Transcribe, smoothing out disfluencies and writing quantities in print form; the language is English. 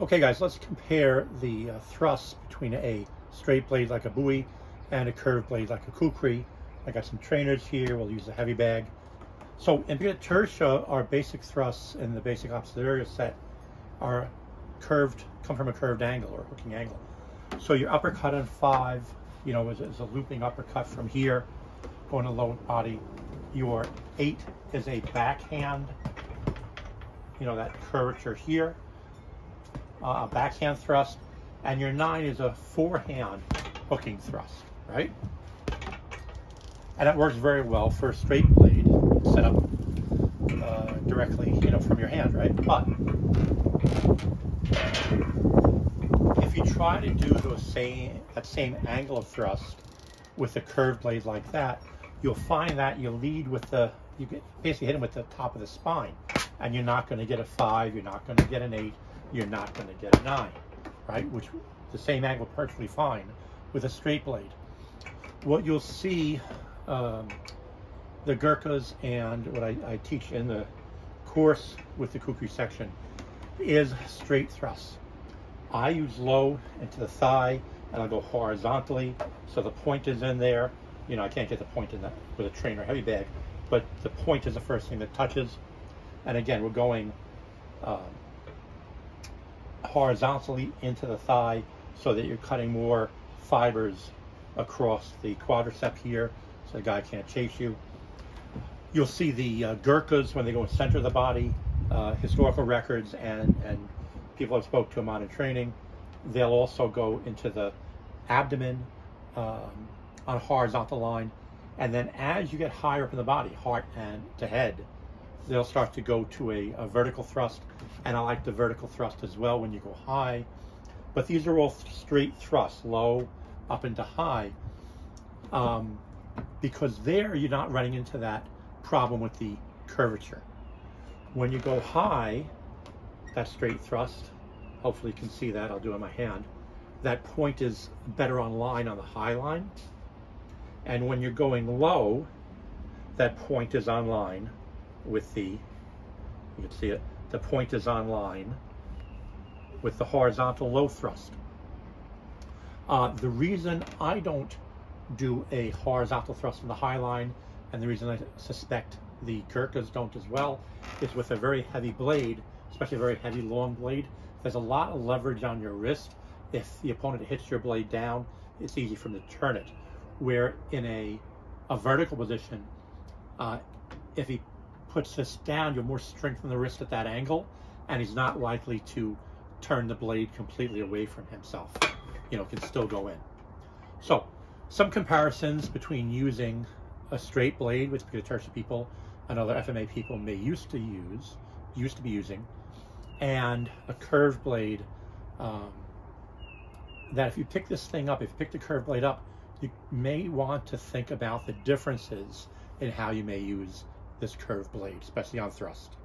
Okay guys, let's compare the thrust between a straight blade like a Bowie and a curved blade like a Kukri. I got some trainers here, we'll use a heavy bag. So in Tertia, our basic thrusts in the basic opposite area set are curved, come from a curved angle or hooking angle. So your uppercut on 5, you know, is a looping uppercut from here, going to the lower body. Your 8 is a backhand, you know, that curvature here. A backhand thrust, and your 9 is a forehand hooking thrust, right? And it works very well for a straight blade set up directly, you know, from your hand, right? But if you try to do that same angle of thrust with a curved blade like that, you'll find that you lead with you basically hit him with the top of the spine, and you're not going to get a 5, you're not going to get an 8, you're not going to get a 9, right? Which the same angle perfectly fine with a straight blade. What you'll see, the Gurkhas and what I teach in the course with the Kukri section is straight thrusts. I use low into the thigh, and I'll go horizontally, so the point is in there. You know, I can't get the point in that with a trainer heavy bag, but the point is the first thing that touches. And again, we're going horizontally into the thigh so that you're cutting more fibers across the quadricep here so the guy can't chase you. You'll see the Gurkhas when they go in the center of the body, historical records and people I've spoke to them on in training, they'll also go into the abdomen on a horizontal line, and then as you get higher up in the body, heart and to head, they'll start to go to a vertical thrust, and I like the vertical thrust as well when you go high. But these are all straight thrusts, low, up into high, because there you're not running into that problem with the curvature. When you go high, that straight thrust, hopefully you can see that, I'll do it in my hand, that point is better on line on the high line. And when you're going low, that point is on line with you can see it, the point is on line with the horizontal low thrust. The reason I don't do a horizontal thrust in the high line, and the reason I suspect the Gurkhas don't as well, is with a very heavy blade, especially a very heavy long blade, there's a lot of leverage on your wrist. If the opponent hits your blade down, it's easy for him to turn it. Where in a vertical position, if he puts this down, you're more strength in the wrist at that angle, and he's not likely to turn the blade completely away from himself. You know, can still go in. So, some comparisons between using a straight blade, which the Tertia people and other FMA people may used to be using, and a curved blade. That if you pick this thing up, if you pick the curved blade up, you may want to think about the differences in how you may use this curved blade, especially on thrust.